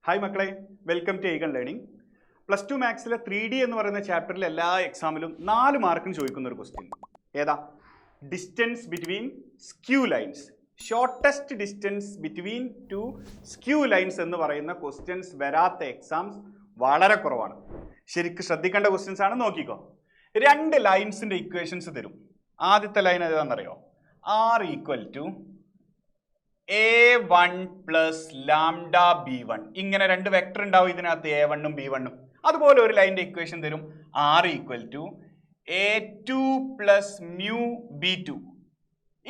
Hi Maklai, welcome to Aegon Learning. Plus 2 Max 3D എന്ന് പറയുന്ന ചാപ്റ്ററിൽ എല്ലാ എക്സാമിലും 4 മാർക്കിന് ചോദിക്കുന്ന ഒരു ക്വസ്റ്റ്യൻ ഏതാ? Distance between skew lines, shortest distance between two skew lines എന്ന് പറയുന്ന ക്വസ്റ്റ്യൻസ് വരാത്ത എക്സാംസ് വളരെ കുറവാണ്. ശരിക്കും ശ്രദ്ധിക്കേണ്ട ക്വസ്റ്റ്യൻസ് ആണ്. നോക്കിക്കോ, രണ്ട് ലൈൻസിന്റെ ഇക്വേഷൻസ് തരും. ആദ്യത്തെ ലൈൻ ഏതാണെന്നറിയോ? R equal to A1 plus lambda B1. ഇങ്ങനെ രണ്ട് വെക്ടർ ഉണ്ടാവും ഇതിനകത്ത്, A1 ഉം B1 ഉം. അതുപോലെ ഒരു ലൈനിന്റെ ഇക്വേഷൻ തരും, R equal to A2 plus mu B2.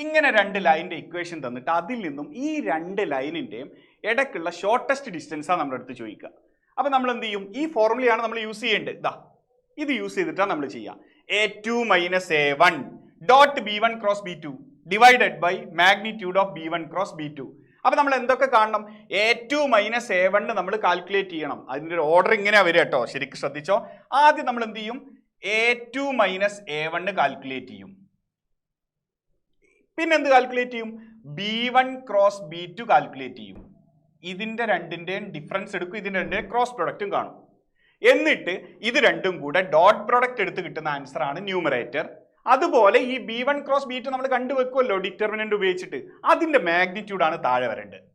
ഇങ്ങനെ രണ്ട് ലൈനിന്റെ ഇക്വേഷൻ തന്നിട്ട് അതിൽ നിന്നും ഈ രണ്ട് ലൈനിന്റെയും ഇടയ്ക്കുള്ള ഷോർട്ടസ്റ്റ് ഡിസ്റ്റൻസാണ് നമ്മുടെ അടുത്ത് ചോദിക്കുക. അപ്പൊ നമ്മൾ എന്ത് ചെയ്യും? ഈ ഫോർമുലയാണ് നമ്മൾ യൂസ് ചെയ്യേണ്ടത്. ഇതാ ഇത് യൂസ് ചെയ്തിട്ടാണ് നമ്മൾ ചെയ്യുക. A2 minus A1 dot B1 cross B2 divided by magnitude of B1 cross B2. അപ്പൊ നമ്മൾ എന്തൊക്കെ കാണണം? A2 മൈനസ് A1 നമ്മൾ കാൽക്കുലേറ്റ് ചെയ്യണം. അതിന്റെ ഒരു ഓർഡർ ഇങ്ങനെയാ വരിക കേട്ടോ, ശരിക്കും ശ്രദ്ധിച്ചോ. ആദ്യം നമ്മൾ എന്ത് ചെയ്യും? A2 മൈനസ് A1 കാൽക്കുലേറ്റ് ചെയ്യും. പിന്നെ എന്ത് കാൽക്കുലേറ്റ് ചെയ്യും? B1 ക്രോസ് B2 കാൽക്കുലേറ്റ് ചെയ്യും. ഇതിന്റെ രണ്ടിന്റെയും ഡിഫറൻസ് എടുക്കും, ഇതിന്റെ രണ്ടിന്റെ ക്രോസ് പ്രൊഡക്റ്റും കാണും. എന്നിട്ട് ഇത് രണ്ടും കൂടെ ഡോട്ട് പ്രൊഡക്റ്റ് എടുത്ത് കിട്ടുന്ന ആൻസർ ആണ് ന്യൂമറേറ്റർ. അതുപോലെ ഈ B1 ക്രോസ് B2 നമ്മൾ കണ്ടുവെക്കുമല്ലോ ഡിറ്റർമിനന്റ് ഉപയോഗിച്ചിട്ട്, അതിന്റെ മാഗ്നിറ്റ്യൂഡ് ആണ് താഴെ വരേണ്ടത്.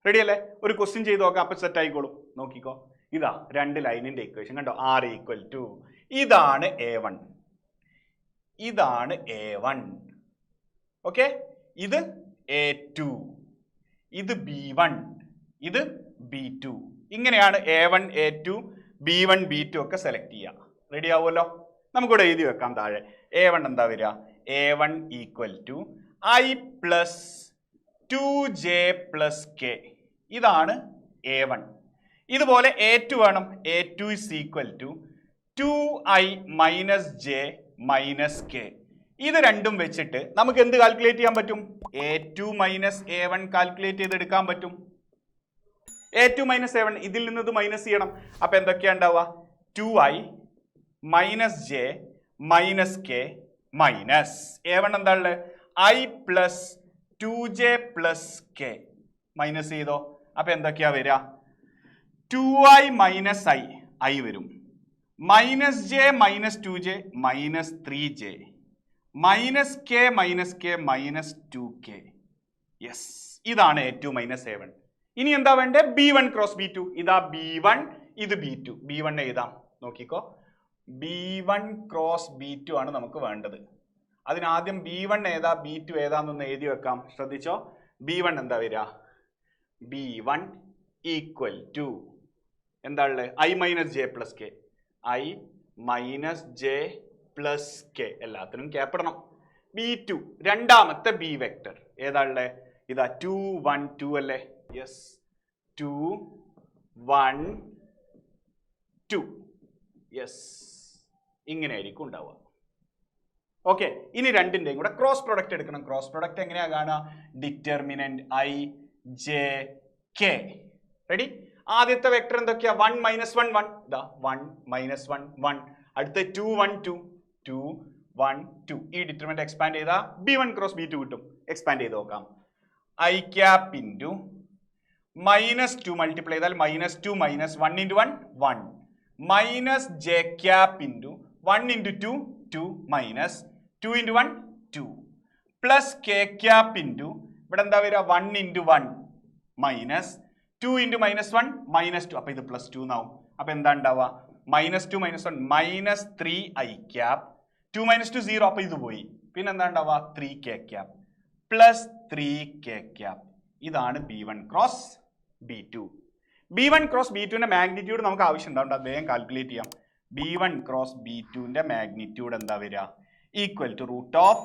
റെഡി അല്ലേ? ഒരു ക്വസ്റ്റ്യൻ ചെയ്ത് നോക്കാം, അപ്പൊ സെറ്റ് ആയിക്കോളും. നോക്കിക്കോ, ഇതാ രണ്ട് ലൈനിന്റെ ഇക്വേഷൻ കണ്ടോ. R ഈക്വൽ ടു ഇതാണ് A1, ഇതാണ് A1, ഓക്കെ, ഇത് A2, ഇത് B1, ഇത് B2. ഇങ്ങനെയാണ് A1 A2 B1 B2 ഒക്കെ സെലക്ട് ചെയ്യുക. റെഡി ആവുമല്ലോ? നമുക്കിവിടെ എഴുതി വെക്കാം താഴെ. A1 എന്താ വരിക? A1 equal to I plus 2J plus K. ഇതാണ് A1. ഇതുപോലെ A2 വേണം. A2 is equal to 2I minus J minus K. ഇത് രണ്ടും വെച്ചിട്ട് നമുക്ക് എന്ത് കാൽക്കുലേറ്റ് ചെയ്യാൻ പറ്റും? A2 മൈനസ് A1 കാൽക്കുലേറ്റ് ചെയ്തെടുക്കാൻ പറ്റും. A2 മൈനസ് A1, ഇതിൽ നിന്ന് ഇത് മൈനസ് ചെയ്യണം. അപ്പൊ എന്തൊക്കെയാ ഉണ്ടാവുക? 2I minus J minus K minus A1 എന്താ ഉള്ളത്? I plus 2J plus K minus ചെയ്തോ. അപ്പൊ എന്തൊക്കെയാ വരിക? 2I മൈനസ് I വരും, minus J minus 2J minus 3J minus K minus K minus 2K. Yes, ഇതാണ് A2 മൈനസ് A1. ഇനി എന്താ വേണ്ടേ? B1 cross B2. ഇതാ B1, ഇത് B2. B1 എഴുതാം, നോക്കിക്കോ. B1 ക്രോസ് B2 ആണ് നമുക്ക് വേണ്ടത്. അതിനാദ്യം B1 ഏതാ B2 ഏതാന്നൊന്ന് എഴുതി വെക്കാം. ശ്രദ്ധിച്ചോ, B1 എന്താ വരിക? B1 ഈക്വൽ ടു എന്താ ഉള്ളത്? I minus J plus K. I minus J plus K, എല്ലാത്തിനും കേപ്പെടണം. B2 രണ്ടാമത്തെ B വെക്ടർ ഏതാ ഉള്ളത്? ഇതാ 2 1 2 അല്ലേ? യെസ്, 2 1 2. യെസ്, ഇങ്ങനെ ആയിരിക്കും ഉണ്ടാവുക. ഓക്കെ, ഇനി രണ്ടിന്റെയും കൂടെ ക്രോസ് പ്രൊഡക്റ്റ് എടുക്കണം. ക്രോസ് പ്രൊഡക്റ്റ് എങ്ങനെയാ കാണുക? Determinant I J K. Ready? ആദ്യത്തെ വെക്ടർ എന്തൊക്കെയാ? 1 മൈനസ് 1 1. ഇതാ 1 മൈനസ് 1 1. അടുത്ത 2 1 2 2 1 2. ഈ ഡിറ്റർമിനന്റ് എക്സ്പാൻഡ് ചെയ്താൽ B1 ക്രോസ് B2 കിട്ടും. എക്സ്പാൻഡ് ചെയ്ത് നോക്കാം. I cap into minus 2 multiply ചെയ്താൽ minus 2 minus 1 into 1 1 minus J cap into 1 into 2 2 minus 2 into 1 2 plus K cap into ഇവിടെ എന്താ വരിക? 1 into 1 minus 2 into minus 1 minus 2. അപ്പൊ ഇത് പ്ലസ് 2 എന്നാവും. അപ്പൊ എന്താ ഉണ്ടാവുക? Minus 2 minus 1 minus 3I cap. 2 minus 2 0, അപ്പൊ ഇത് പോയി. പിന്നെ എന്താ ഉണ്ടാവുക? 3K cap plus 3K cap. ഇതാണ് B1 cross B2. B1 cross B2ന്റെ magnitude നമുക്ക് ആവശ്യം ഉണ്ടാവും, വേഗം കാൽക്കുലേറ്റ് ചെയ്യാം. B1 ക്രോസ് B2ന്റെ മാഗ്നിറ്റ്യൂഡ് എന്താ വരിക? Equal to root of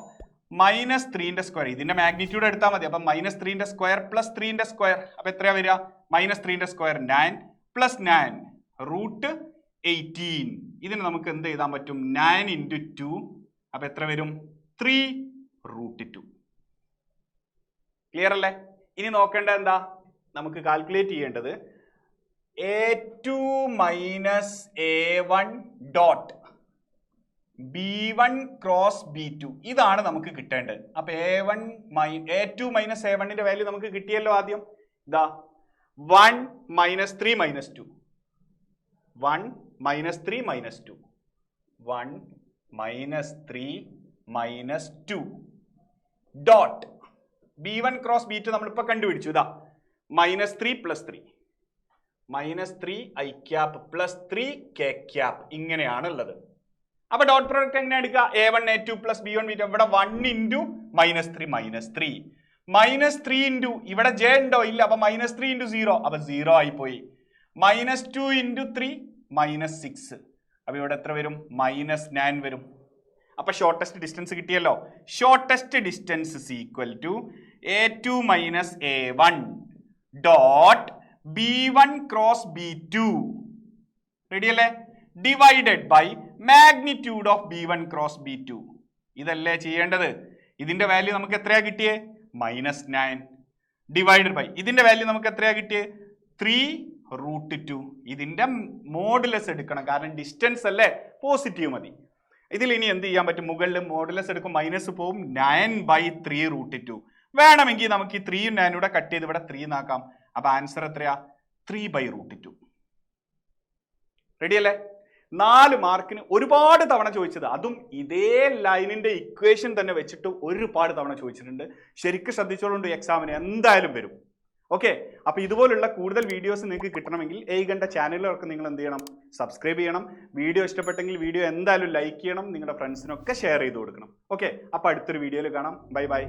minus 3ന്റെ സ്ക്വയർ. ഇതിന്റെ മാഗ്നിറ്റ്യൂഡ് എടുത്താൽ മതി. അപ്പൊ മൈനസ് 3ന്റെ സ്ക്വയർ പ്ലസ് 3ന്റെ സ്ക്വയർ. അപ്പൊ എത്രയാ വരിക? മൈനസ് 3ന്റെ സ്ക്വയർ 9 പ്ലസ് 9 റൂട്ട് 18. ഇതിന് നമുക്ക് എന്ത് എഴുതാൻ പറ്റും? 9 ഇൻറ്റു 2. അപ്പൊ എത്ര വരും? 3 റൂട്ട് 2. ക്ലിയർ അല്ലേ? ഇനി നോക്കേണ്ടത് എന്താ? നമുക്ക് കാൽക്കുലേറ്റ് ചെയ്യേണ്ടത് A2 minus A1 dot B1 cross B2. ഇതാണ് നമുക്ക് കിട്ടേണ്ടത്. അപ്പൊ A2 മൈനസ് A1ന്റെ വാല്യൂ നമുക്ക് കിട്ടിയല്ലോ ആദ്യം. ഇതാ 1 minus 3 minus 2. 1 minus 3 minus 2. 1 minus 3 minus 2. Dot. B1 cross B2 നമ്മളിപ്പോൾ കണ്ടുപിടിച്ചു. ഇതാ minus 3 plus 3. minus 3 I cap plus 3 K cap. ഇങ്ങനെയാണ് ഉള്ളത്. അപ്പോൾ ഡോട്ട് പ്രോഡക്റ്റ് എങ്ങനെ എടുക്കുക? A1 A2 plus B1 B2. ഇവിടെ 1 into minus 3 minus 3. minus 3 into ഇവിടെ J ഉണ്ടോ? ഇല്ല. അപ്പോൾ minus 3 into 0. അപ്പോൾ 0 ആയിപ്പോയി. minus 2 into 3 minus 6. അപ്പോൾ ഇവിടെ എത്ര വരും? minus 9 വരും. അപ്പോൾ ഷോർട്ടസ്റ്റ് ഡിസ്റ്റൻസ് കിട്ടിയല്ലോ. Shortest distance is equal to A2 minus A1 dot B1 cross B2. Ready അല്ലേ? Divided by magnitude of B1 cross B2. ഇതല്ലേ ചെയ്യേണ്ടത്? ഇതിന്റെ വാല്യൂ നമുക്ക് എത്രയാ കിട്ടിയേ? -9 ഡിവൈഡഡ് ബൈ ഇതിന്റെ വാല്യൂ നമുക്ക് എത്രയാ കിട്ടിയേ? 3√2. ഇതിന്റെ മോഡുലസ് എടുക്കണം, കാരണം ഡിസ്റ്റൻസ് അല്ലേ, പോസിറ്റീവ് മതി. ഇതിൽ ഇനി എന്ത് ചെയ്യാൻ പറ്റും? മുകളിൽ മോഡുലസ് എടുക്കും, മൈനസ് പോവും, 9/3√2. വേണമെങ്കിൽ നമുക്ക് ഈ 3 9 കൂടെ കട്ട് ചെയ്ത് ഇവിടെ 3 ആക്കാം. അപ്പൊ ആൻസർ എത്രയാ? 3/√2. റെഡി അല്ലേ? 4 മാർക്കിന് ഒരുപാട് തവണ ചോദിച്ചത്, അതും ഇതേ ലൈനിന്റെ ഇക്വേഷൻ തന്നെ വെച്ചിട്ട് ഒരുപാട് തവണ ചോദിച്ചിട്ടുണ്ട്. ശരിക്കും ശ്രദ്ധിച്ചോളുണ്ട്, എക്സാമിന് എന്തായാലും വരും. ഓക്കെ, അപ്പൊ ഇതുപോലുള്ള കൂടുതൽ വീഡിയോസ് നിങ്ങൾക്ക് കിട്ടണമെങ്കിൽ Aegonന്റെ ചാനലിലൊക്കെ നിങ്ങൾ എന്ത് ചെയ്യണം? സബ്സ്ക്രൈബ് ചെയ്യണം. വീഡിയോ ഇഷ്ടപ്പെട്ടെങ്കിൽ വീഡിയോ എന്തായാലും ലൈക്ക് ചെയ്യണം, നിങ്ങളുടെ ഫ്രണ്ട്സിനൊക്കെ ഷെയർ ചെയ്ത് കൊടുക്കണം. ഓക്കെ, അപ്പൊ അടുത്തൊരു വീഡിയോയിൽ കാണാം. Bye bye.